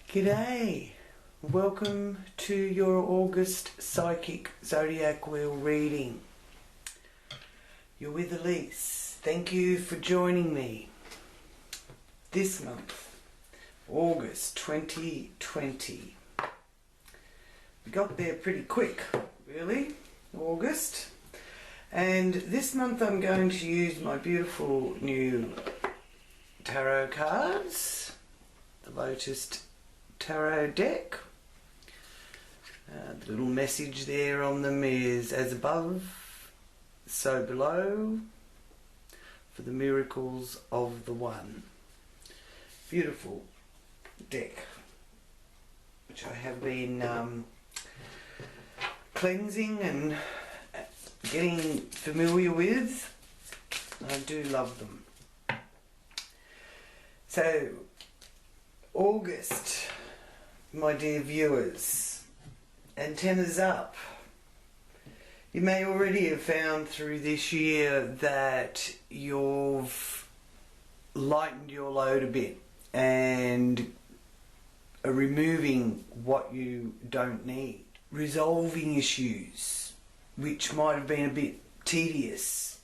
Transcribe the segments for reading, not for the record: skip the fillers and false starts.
G'day, welcome to your August Psychic Zodiac Wheel reading. You're with Elise. Thank you for joining me this month, August 2020. We got there pretty quick, really, August. And this month I'm going to use my beautiful new tarot cards, the Lotus Tarot deck. The little message there on them is, as above, so below, for the miracles of the one. Beautiful deck, which I have been cleansing and getting familiar with. I do love them. So, August, my dear viewers, antennas up. You may already have found through this year that you've lightened your load a bit and are removing what you don't need, resolving issues which might have been a bit tedious.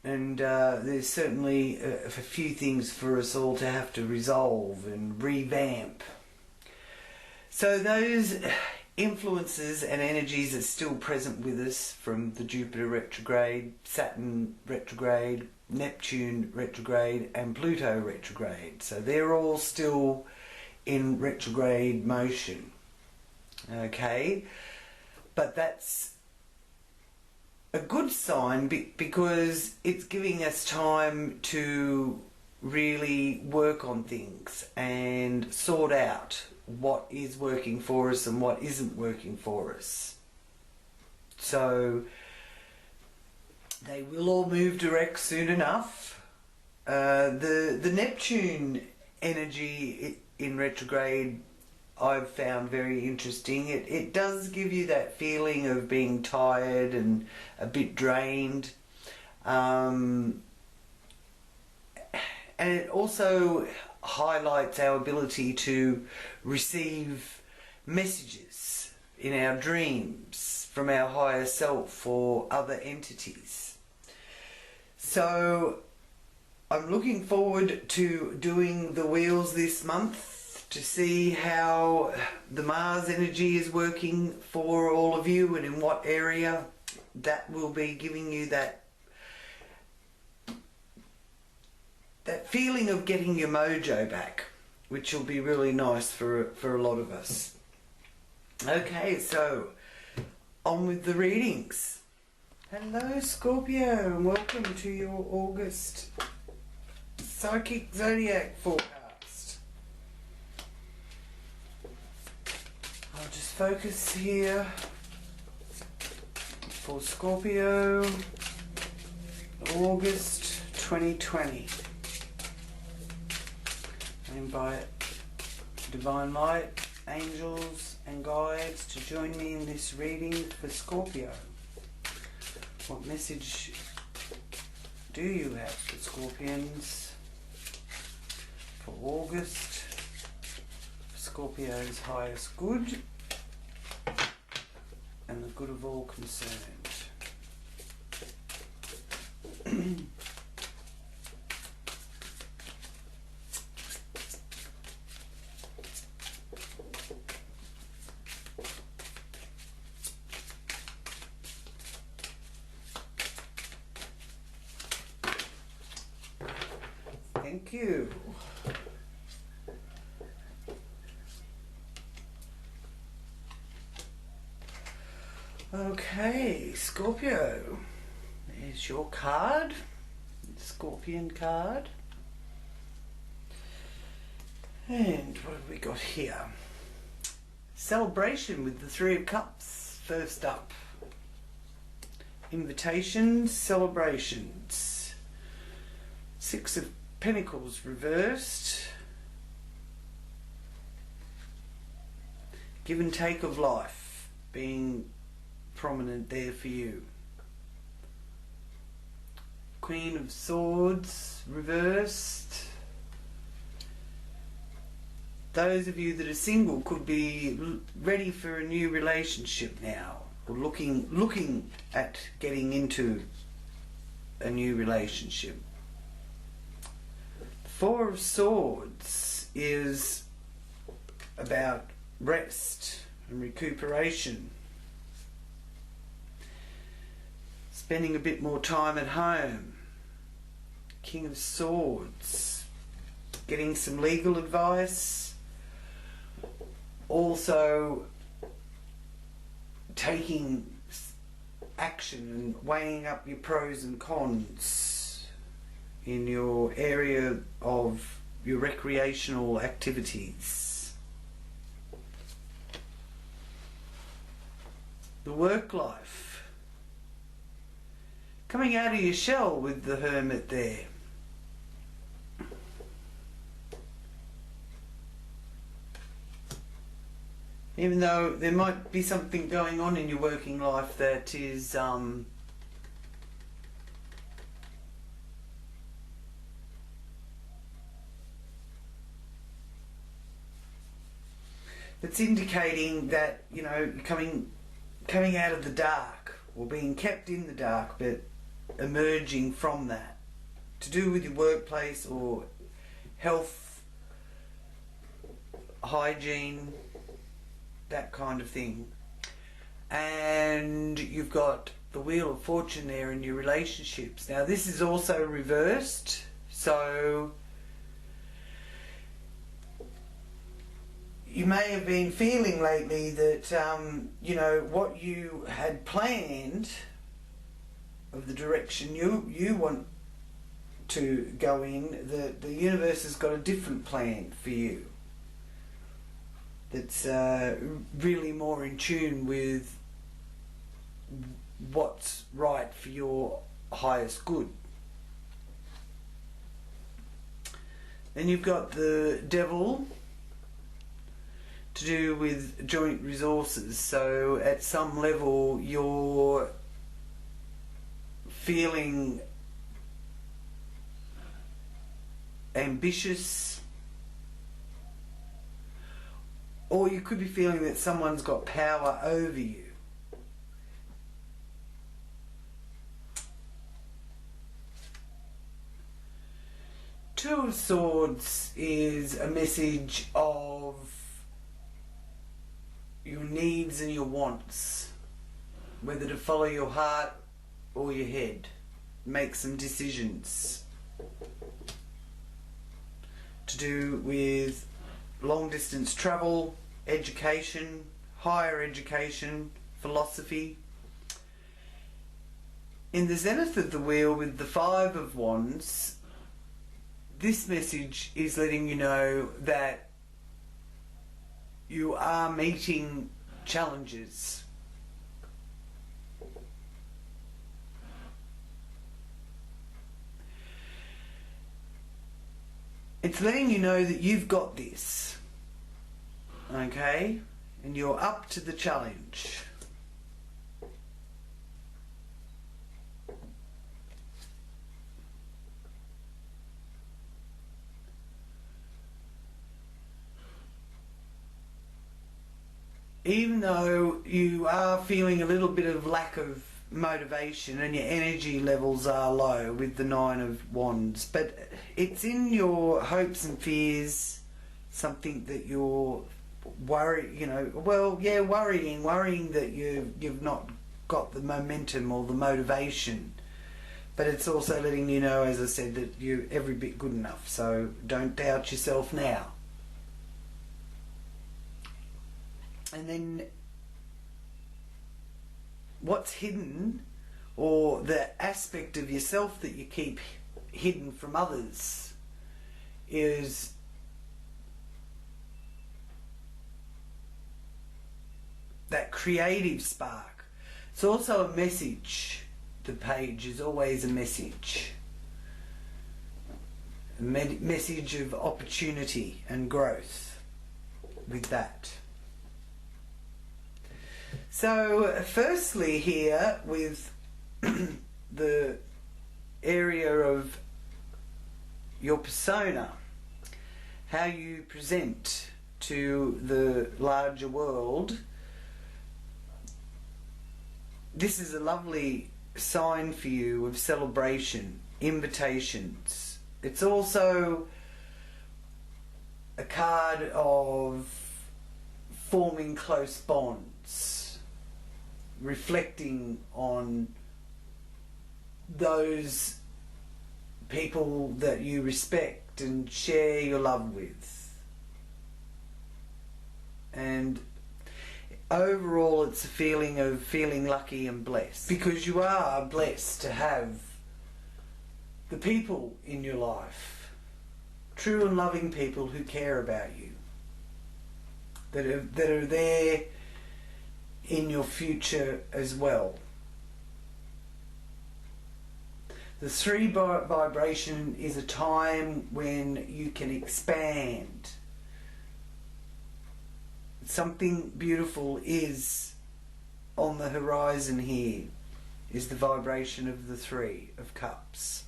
And there's certainly a few things for us all to have to resolve and revamp. So those influences and energies are still present with us from the Jupiter retrograde, Saturn retrograde, Neptune retrograde and Pluto retrograde. So they're all still in retrograde motion. Okay, but that's a good sign because it's giving us time to really work on things and sort out what is working for us and what isn't working for us. So they will all move direct soon enough. The Neptune energy in retrograde I've found very interesting. It does give you that feeling of being tired and a bit drained. And it also highlights our ability to receive messages in our dreams from our higher self or other entities. So I'm looking forward to doing the wheels this month to see how the Mars energy is working for all of you and in what area. That will be giving you that feeling of getting your mojo back, which will be really nice for a lot of us. Okay, so on with the readings. Hello Scorpio, and welcome to your August Psychic Zodiac forecast. I'll just focus here for Scorpio, August 2020. I invite divine light, angels and guides to join me in this reading for Scorpio. What message do you have for Scorpions for August? Scorpio's highest good and the good of all concerned. Thank you. Okay, Scorpio, there's your card, Scorpion card. And what have we got here? Celebration with the Three of Cups, first up. Invitations, celebrations. Six of Pentacles reversed. Give and take of life being prominent there for you. Queen of Swords reversed. Those of you that are single could be ready for a new relationship now, or looking at getting into a new relationship. The Four of Swords is about rest and recuperation, spending a bit more time at home. King of Swords, getting some legal advice, also taking action and weighing up your pros and cons in your area of your recreational activities. The work life, coming out of your shell with the Hermit there. Even though there might be something going on in your working life that is that's indicating that, you know, you're coming out of the dark, or being kept in the dark, but emerging from that, to do with your workplace or health, hygiene, that kind of thing. And you've got the Wheel of Fortune there in your relationships. Now this is also reversed, so you may have been feeling lately that you know, what you had planned of the direction you want to go in, the universe has got a different plan for you that's really more in tune with what's right for your highest good. Then you've got the Devil, to do with joint resources. So at some level you're feeling ambitious, or you could be feeling that someone's got power over you. Two of Swords is a message of your needs and your wants, whether to follow your heart or your head. Make some decisions to do with long distance travel, education, higher education, philosophy. In the zenith of the wheel with the Five of Wands, this message is letting you know that you are meeting challenges. It's letting you know that you've got this, okay? And you're up to the challenge. Even though you are feeling a little bit of lack of motivation and your energy levels are low with the Nine of Wands, but it's in your hopes and fears, something that you're worrying that you've not got the momentum or the motivation. But it's also letting you know, as I said, that you're every bit good enough, so don't doubt yourself now. And then what's hidden, or the aspect of yourself that you keep hidden from others, is that creative spark. It's also a message. The page is always a message. A message of opportunity and growth with that. So firstly here with the area of your persona, how you present to the larger world, this is a lovely sign for you of celebration, invitations. It's also a card of forming close bonds, reflecting on those people that you respect and share your love with. And overall, it's a feeling of feeling lucky and blessed, because you are blessed to have the people in your life, true and loving people who care about you, that are there in your future as well. The 3 vibration is a time when you can expand. Something beautiful is on the horizon here, is the vibration of the 3 of Cups.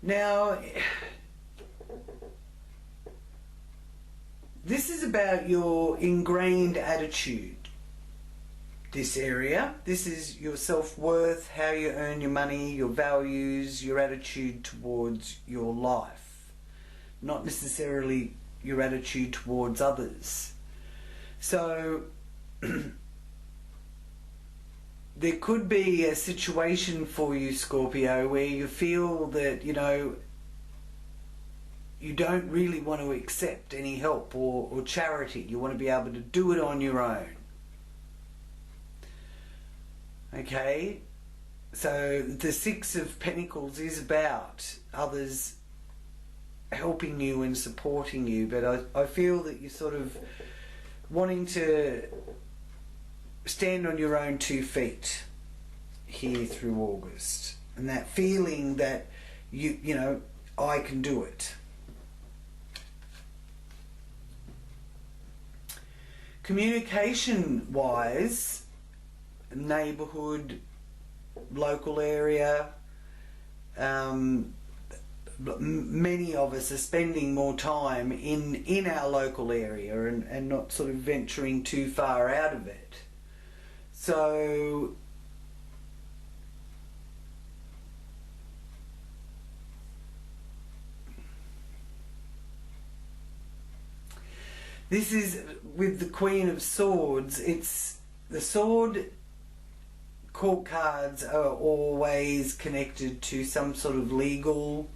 Now, this is about your ingrained attitude. This area, this is your self-worth, how you earn your money, your values, your attitude towards your life, not necessarily your attitude towards others. So there could be a situation for you, Scorpio, where you feel that, you know, you don't really want to accept any help or charity. You want to be able to do it on your own. Okay, so the 6 of Pentacles is about others helping you and supporting you, but I feel that you're sort of wanting to stand on your own 2 feet here through August, and that feeling that you know, I can do it. Communication wise, neighbourhood, local area, many of us are spending more time in our local area and not sort of venturing too far out of it. So this is with the Queen of Swords. It's the sword. Court cards are always connected to some sort of legal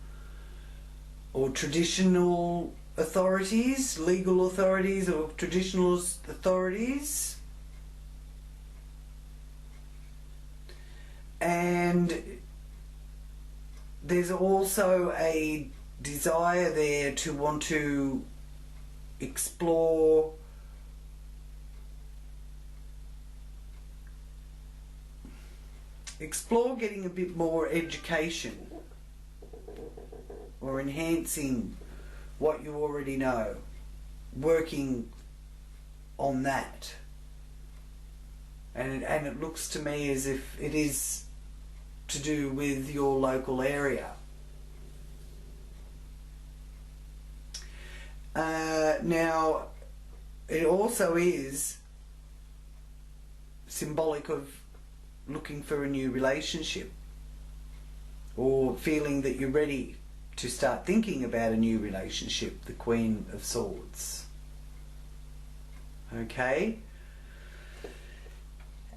or traditional authorities, legal authorities or traditional authorities. And there's also a desire there to want to explore getting a bit more education or enhancing what you already know, working on that. And it looks to me as if it is to do with your local area. Now, it also is symbolic of looking for a new relationship, or feeling that you're ready to start thinking about a new relationship, the Queen of Swords. Okay?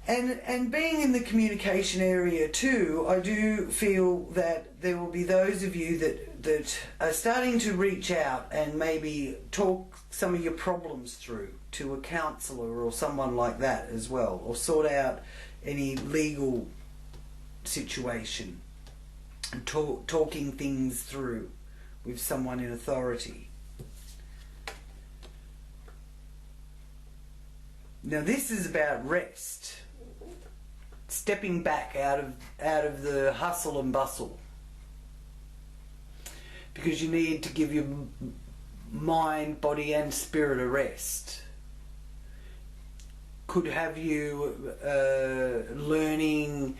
And being in the communication area too, I do feel that there will be those of you that are starting to reach out and maybe talk some of your problems through to a counsellor or someone like that as well, or sort out any legal situation and talking things through with someone in authority. Now this is about rest, stepping back out of the hustle and bustle, because you need to give your mind, body and spirit a rest. Could have you learning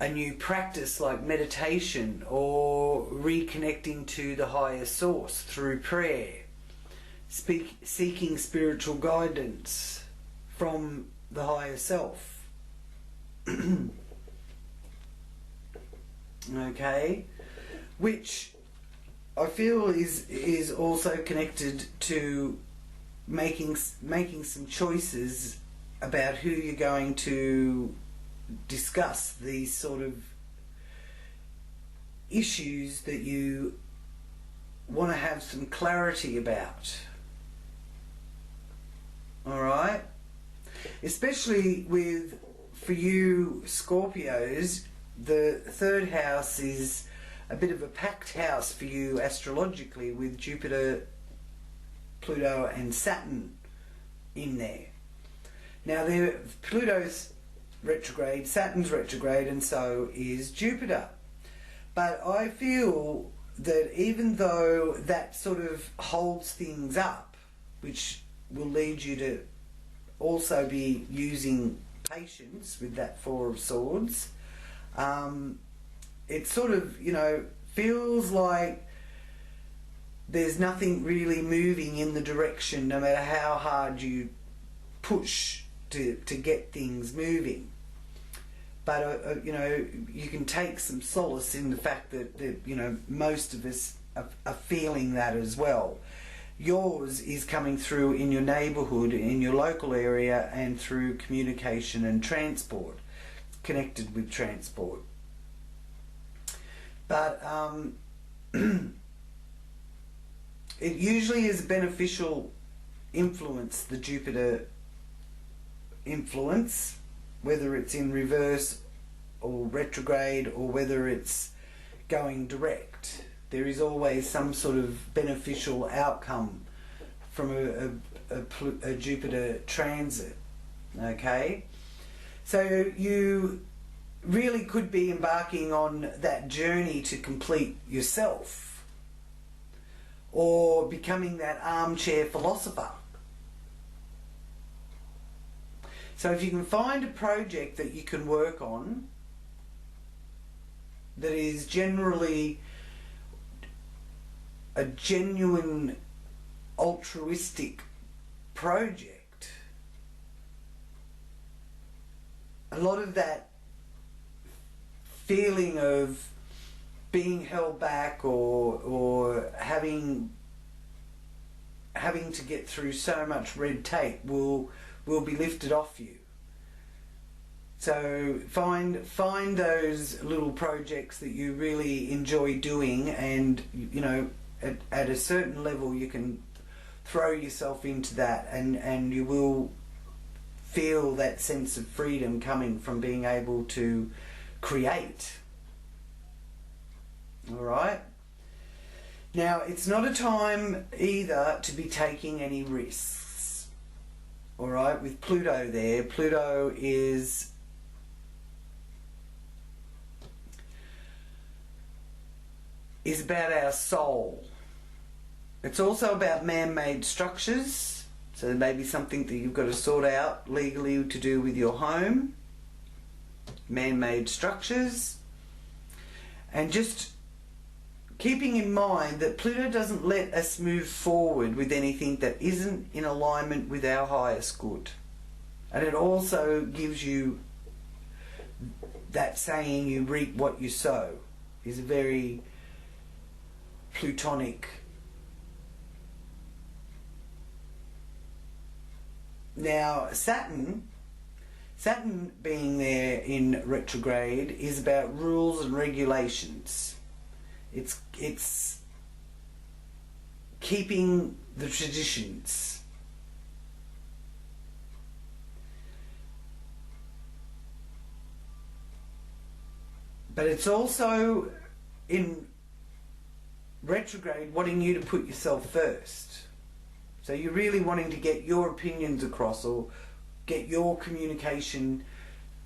a new practice like meditation or reconnecting to the higher source through prayer, seeking spiritual guidance from the higher self. Okay, which I feel is also connected to making some choices about who you're going to discuss these sort of issues that you want to have some clarity about. All right, especially for you Scorpios, the third house is a bit of a packed house for you astrologically, with Jupiter, Pluto and Saturn in there. Now Pluto's retrograde, Saturn's retrograde, and so is Jupiter. But I feel that even though that sort of holds things up, which will lead you to also be using patience with that Four of Swords, it sort of, feels like there's nothing really moving in the direction, no matter how hard you push to get things moving. But you can take some solace in the fact that most of us are feeling that as well. Yours is coming through in your neighbourhood, in your local area, and through communication and transport, connected with transport. But it usually is a beneficial influence, the Jupiter influence, whether it's in reverse or retrograde, or whether it's going direct. There is always some sort of beneficial outcome from a Jupiter transit. Okay, so you really could be embarking on that journey to complete yourself, or becoming that armchair philosopher. So if you can find a project that you can work on that is generally a genuine altruistic project, a lot of that feeling of being held back or having to get through so much red tape will be lifted off you. So find those little projects that you really enjoy doing, and at a certain level you can throw yourself into that, and you will feel that sense of freedom coming from being able to create. All right. Now, it's not a time either to be taking any risks. All right, with Pluto there, Pluto is about our soul. It's also about man-made structures. So there may be something that you've got to sort out legally to do with your home. Man-made structures. And just keeping in mind that Pluto doesn't let us move forward with anything that isn't in alignment with our highest good. And it also gives you that saying, you reap what you sow, is a very Plutonic. Now, Saturn being there in retrograde is about rules and regulations. It's keeping the traditions. But it's also in retrograde wanting you to put yourself first. So you're really wanting to get your opinions across, or get your communication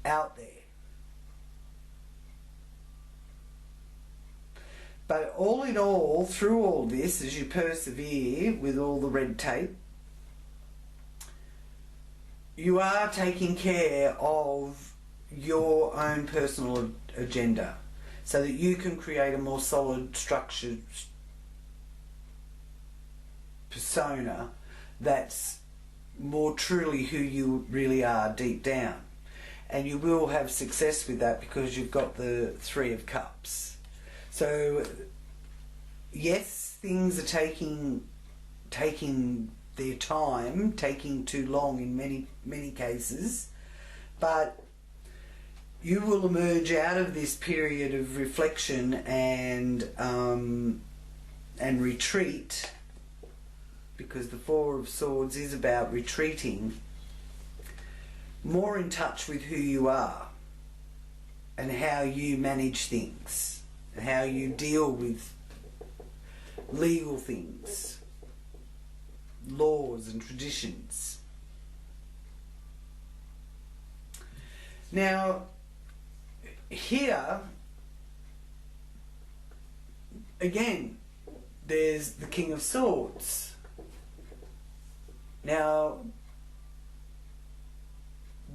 out there. But all in all, through all this, as you persevere with all the red tape, you are taking care of your own personal agenda, so that you can create a more solid, structured persona that's more truly who you really are deep down. And you will have success with that because you've got the Three of Cups. So yes, things are taking their time, taking too long in many cases, but you will emerge out of this period of reflection and retreat, because the Four of Swords is about retreating, more in touch with who you are and how you manage things and how you deal with legal things, laws and traditions. Now, here, again, there's the King of Swords. Now,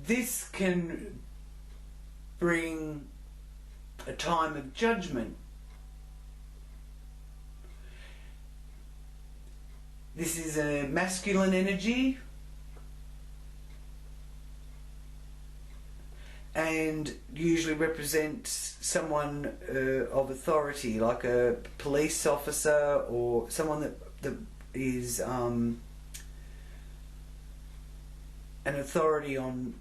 this can bring a time of judgment. This is a masculine energy, and usually represents someone of authority, like a police officer or someone that is an authority on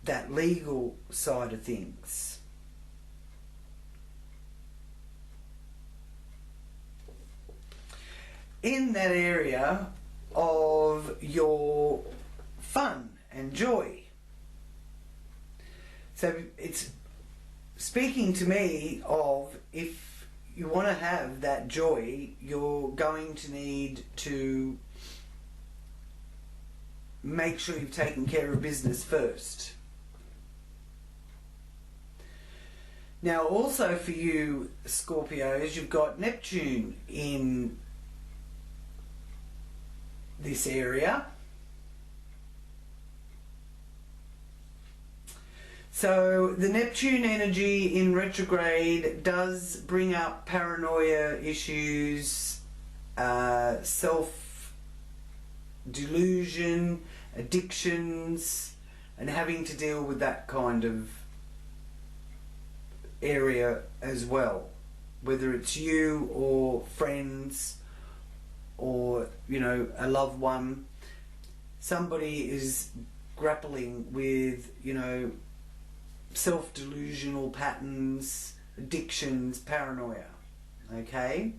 that legal side of things. In that area of your fun and joy. So it's speaking to me of, if you want to have that joy, you're going to need to make sure you've taken care of business first. Now, also for you Scorpios, you've got Neptune in this area. So the Neptune energy in retrograde does bring up paranoia issues, self-delusion, addictions, and having to deal with that kind of area as well, whether it's you or friends or, you know, a loved one. Somebody is grappling with, you know, self-delusional patterns, addictions, paranoia. Okay,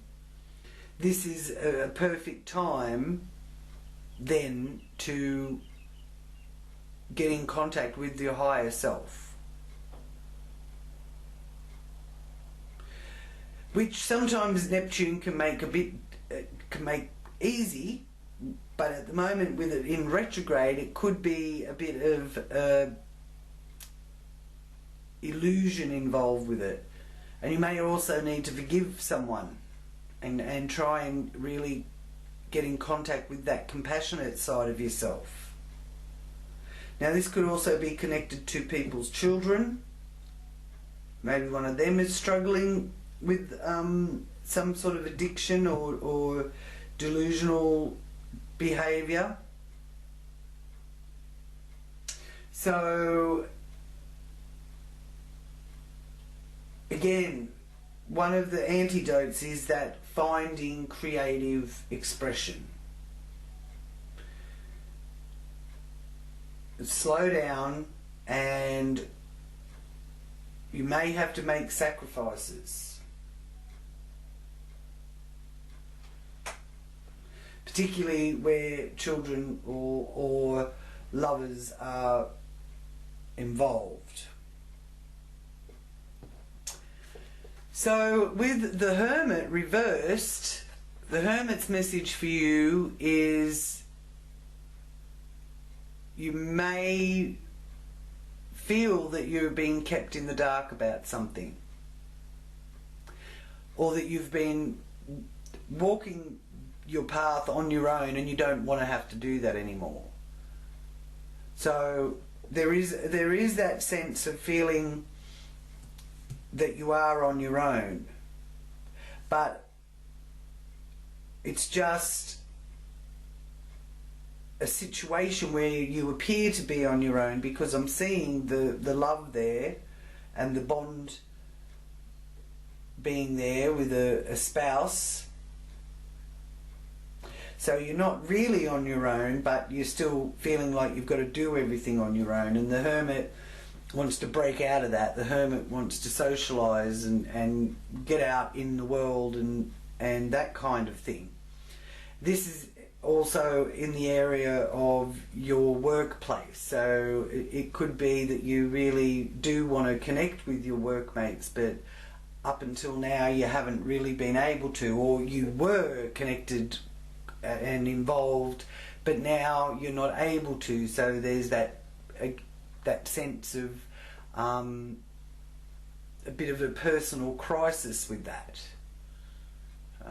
this is a perfect time then to get in contact with your higher self, which sometimes Neptune can make easy, but at the moment with it in retrograde, it could be a bit of illusion involved with it. And you may also need to forgive someone and try and really get in contact with that compassionate side of yourself. Now, this could also be connected to people's children. Maybe one of them is struggling with some sort of addiction or delusional behaviour. So again, one of the antidotes is that finding creative expression. Slow down, and you may have to make sacrifices, particularly where children or lovers are involved. So with the Hermit reversed, the Hermit's message for you is you may feel that you're being kept in the dark about something, or that you've been walking your path on your own and you don't want to have to do that anymore. So there is that sense of feeling that you are on your own, but it's just a situation where you appear to be on your own, because I'm seeing the love there and the bond being there with a spouse. So you're not really on your own, but you're still feeling like you've got to do everything on your own. And the Hermit wants to break out of that. The Hermit wants to socialise and get out in the world and that kind of thing. This is also in the area of your workplace. So it could be that you really do want to connect with your workmates, but up until now you haven't really been able to, or you were connected and involved, but now you're not able to. So there's that sense of a bit of a personal crisis with that.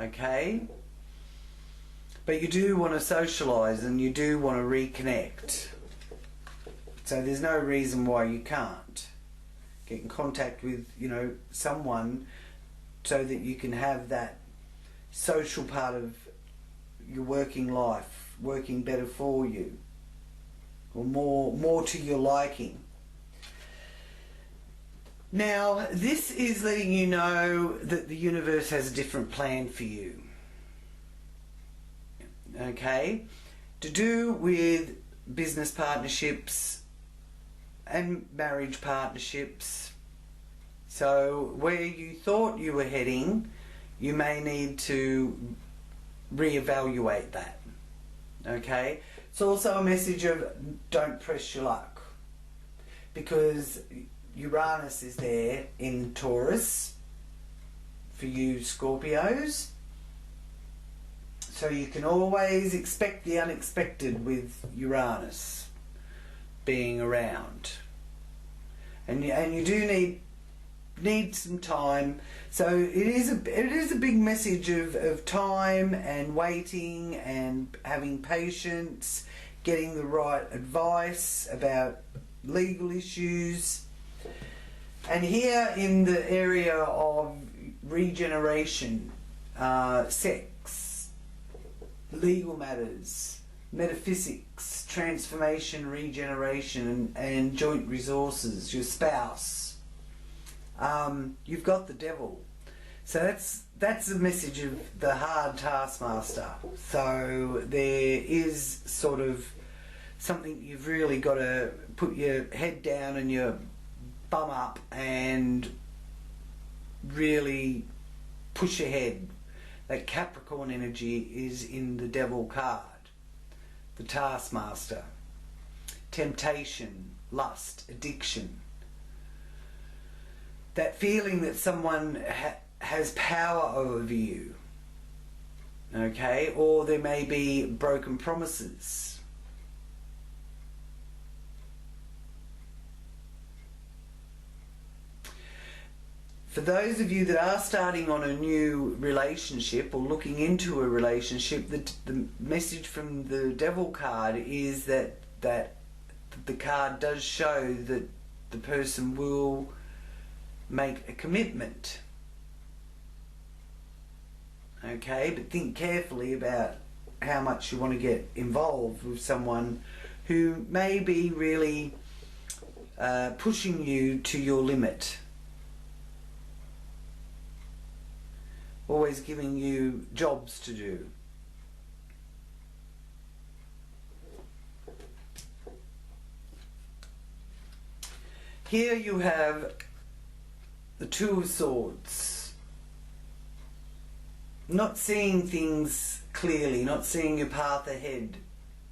Okay? But you do want to socialise and you do want to reconnect. So there's no reason why you can't get in contact with, you know, someone, so that you can have that social part of your working life working better for you, or more to your liking. Now, this is letting you know that the universe has a different plan for you. Okay? To do with business partnerships and marriage partnerships. So where you thought you were heading, you may need to reevaluate that. Okay? It's also a message of don't press your luck, because Uranus is there in Taurus for you Scorpios. So you can always expect the unexpected with Uranus being around. And you do need some time. So it is a big message of time and waiting and having patience, getting the right advice about legal issues. And here in the area of regeneration, sex, legal matters, metaphysics, transformation, regeneration, and joint resources, your spouse, you've got the devil. So that's the message of the hard taskmaster. So there is sort of something you've really got to put your head down and your bum up and really push ahead. That Capricorn energy is in the devil card, the taskmaster, temptation, lust, addiction. That feeling that someone has power over you, okay? Or there may be broken promises. For those of you that are starting on a new relationship or looking into a relationship, the message from the devil card is that the card does show that the person will make a commitment. Okay, but think carefully about how much you want to get involved with someone who may be really pushing you to your limit. Always giving you jobs to do. Here you have the Two of Swords. Not seeing things clearly, not seeing your path ahead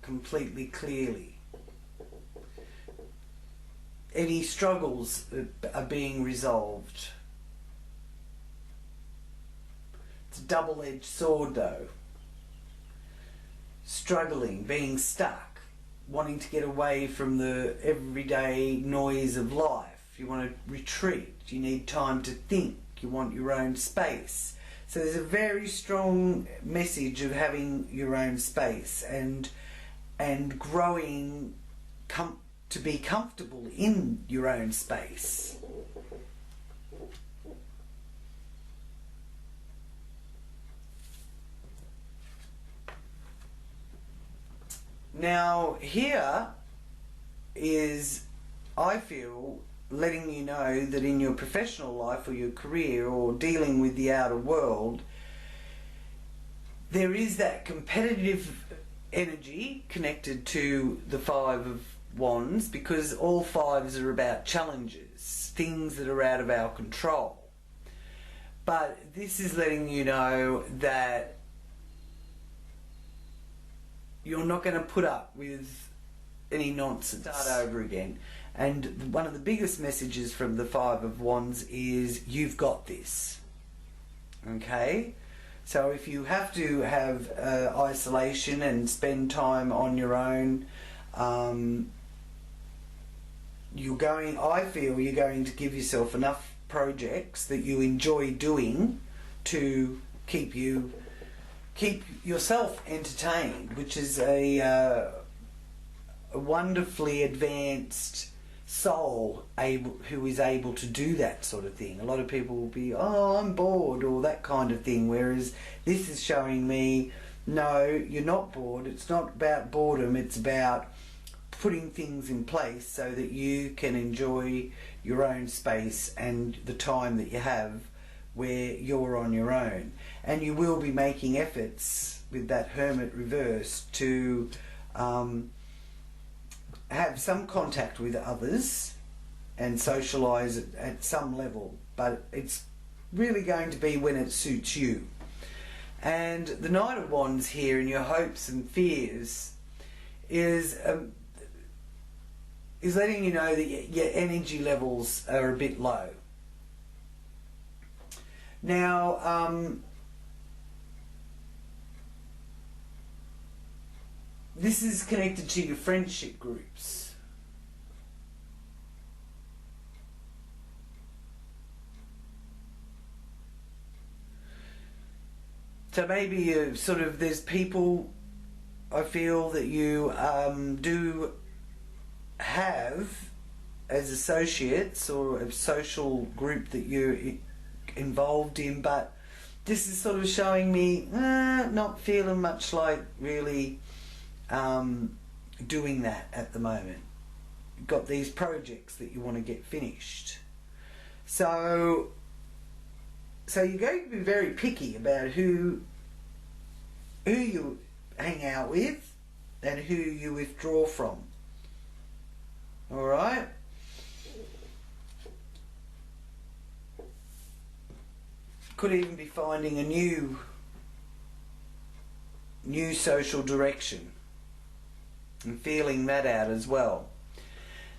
completely clearly. Any struggles are being resolved. It's a double-edged sword though. Struggling, being stuck, wanting to get away from the everyday noise of life. You want to retreat, you need time to think, you want your own space. So there's a very strong message of having your own space and growing to be comfortable in your own space. Now, here is, I feel, letting you know that in your professional life or your career or dealing with the outer world, there is that competitive energy connected to the Five of Wands, because all fives are about challenges, things that are out of our control. But this is letting you know that you're not going to put up with any nonsense. Start over again. And one of the biggest messages from the Five of Wands is, you've got this. Okay? So if you have to have isolation and spend time on your own, I feel you're going to give yourself enough projects that you enjoy doing to keep yourself entertained, which is a wonderfully advanced soul who is able to do that sort of thing. A lot of people will be, oh, I'm bored, or that kind of thing, whereas this is showing me, no, you're not bored. It's not about boredom, it's about putting things in place so that you can enjoy your own space and the time that you have where you're on your own. And you will be making efforts with that Hermit reverse to have some contact with others and socialise at some level, but it's really going to be when it suits you. And the Knight of Wands here, in your hopes and fears, is letting you know that your energy levels are a bit low. Now, this is connected to your friendship groups. So maybe you there's people, I feel, that you do have as associates, or a social group that you're involved in, but this is sort of showing me not feeling much like really doing that at the moment. You've got these projects that you want to get finished, so you're going to be very picky about who you hang out with and who you withdraw from. Alright? Could even be finding a new social direction and feeling that out as well.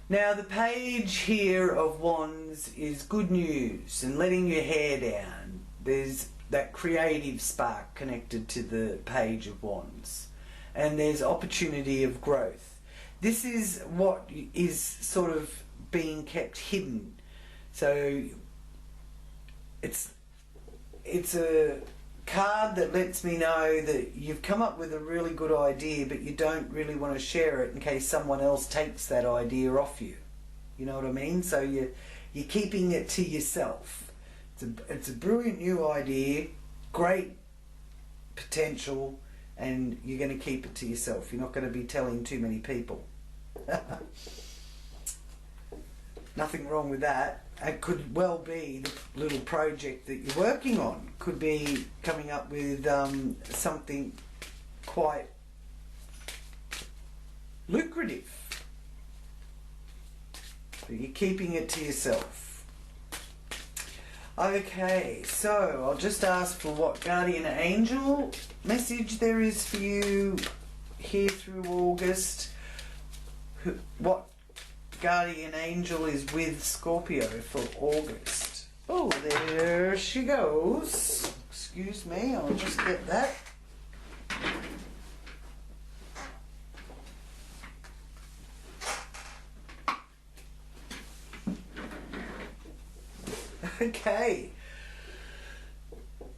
Now, the page here of Wands is good news and letting your hair down. There's that creative spark connected to the page of Wands, and there's opportunity of growth. This is what is sort of being kept hidden. So it's a card that lets me know that you've come up with a really good idea, but you don't really want to share it in case someone else takes that idea off you. You know what I mean? So you're keeping it to yourself. It's a brilliant new idea, great potential, and you're going to keep it to yourself. You're not going to be telling too many people. Nothing wrong with that. It could well be the little project that you're working on. Could be coming up with something quite lucrative. But you're keeping it to yourself. Okay, so I'll just ask for what guardian angel message there is for you here through August. What guardian angel is with Scorpio for August? Oh, there she goes. Excuse me, I'll just get that. Okay.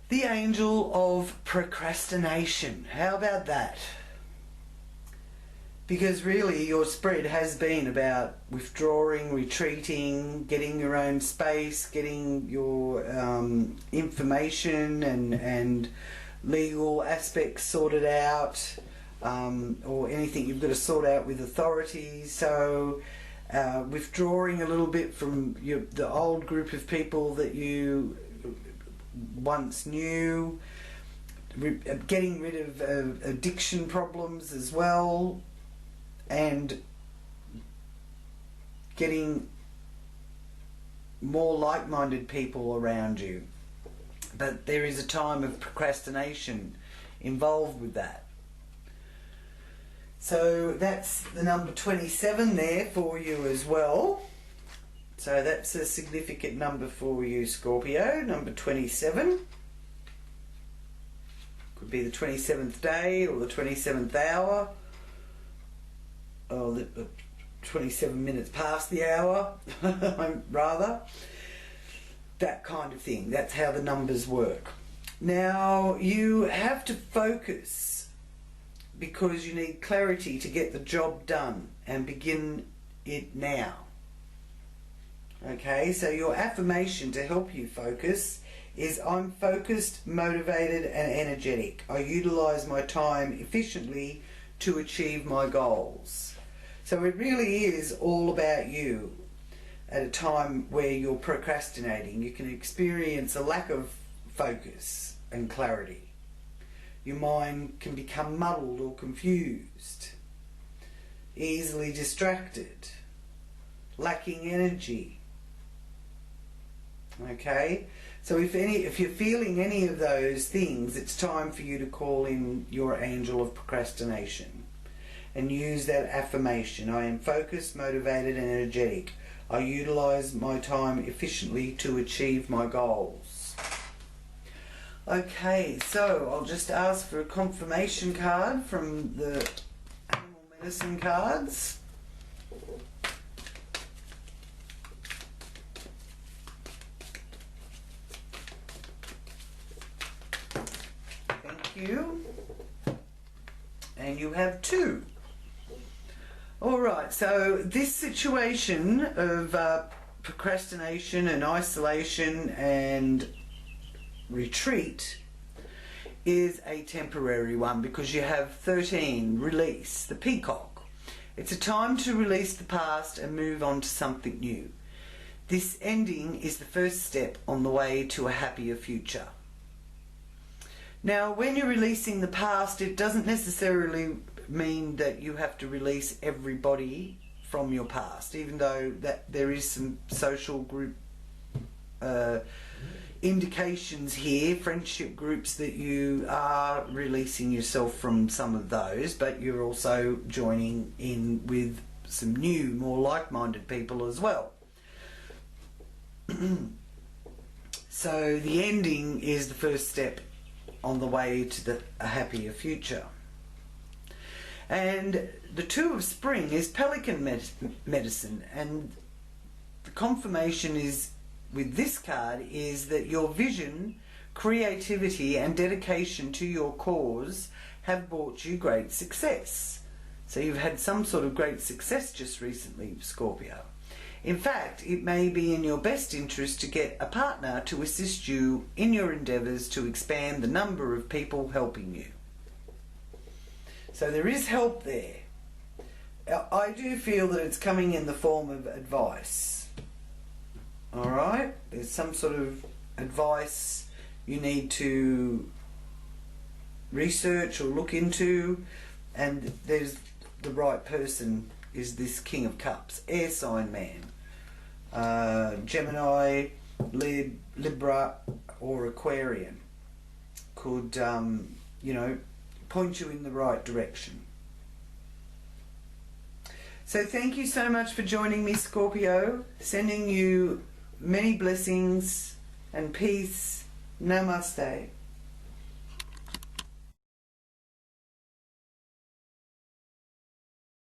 The angel of procrastination. How about that? Because really your spread has been about withdrawing, retreating, getting your own space, getting your information and legal aspects sorted out, or anything you've got to sort out with authorities. So withdrawing a little bit from the old group of people that you once knew, getting rid of addiction problems as well, and getting more like-minded people around you. But there is a time of procrastination involved with that. So that's the number 27 there for you as well. So that's a significant number for you, Scorpio, number 27. Could be the 27th day or the 27th hour, or the 27 minutes past the hour, rather. That kind of thing. That's how the numbers work. Now, you have to focus because you need clarity to get the job done and begin it now. Okay, so your affirmation to help you focus is, I'm focused, motivated and energetic. I utilize my time efficiently to achieve my goals. So it really is all about you. At a time where you're procrastinating, you can experience a lack of focus and clarity. Your mind can become muddled or confused, easily distracted, lacking energy. Okay? So if you're feeling any of those things, it's time for you to call in your angel of procrastination and use that affirmation. I am focused, motivated and energetic. I utilize my time efficiently to achieve my goals. Okay, so I'll just ask for a confirmation card from the animal medicine cards. Thank you. And you have 2. Alright, so this situation of procrastination and isolation and retreat is a temporary one because you have 13, release, the peacock. It's a time to release the past and move on to something new. This ending is the first step on the way to a happier future. Now, when you're releasing the past, it doesn't necessarily mean that you have to release everybody from your past, even though that there is some social group indications here, friendship groups, that you are releasing yourself from some of those, but you're also joining in with some new, more like-minded people as well. So the ending is the first step on the way to a happier future. And the 2 of spring is pelican medicine, and the confirmation is with this card is that your vision, creativity and dedication to your cause have brought you great success. So you've had some sort of great success just recently, Scorpio. In fact, it may be in your best interest to get a partner to assist you in your endeavours to expand the number of people helping you. So there is help there. I do feel that it's coming in the form of advice. Alright? There's some sort of advice you need to research or look into, and there's the right person is this King of Cups, air sign man. Gemini, Libra or Aquarian could, you know, point you in the right direction. So thank you so much for joining me, Scorpio. Sending you many blessings and peace. Namaste.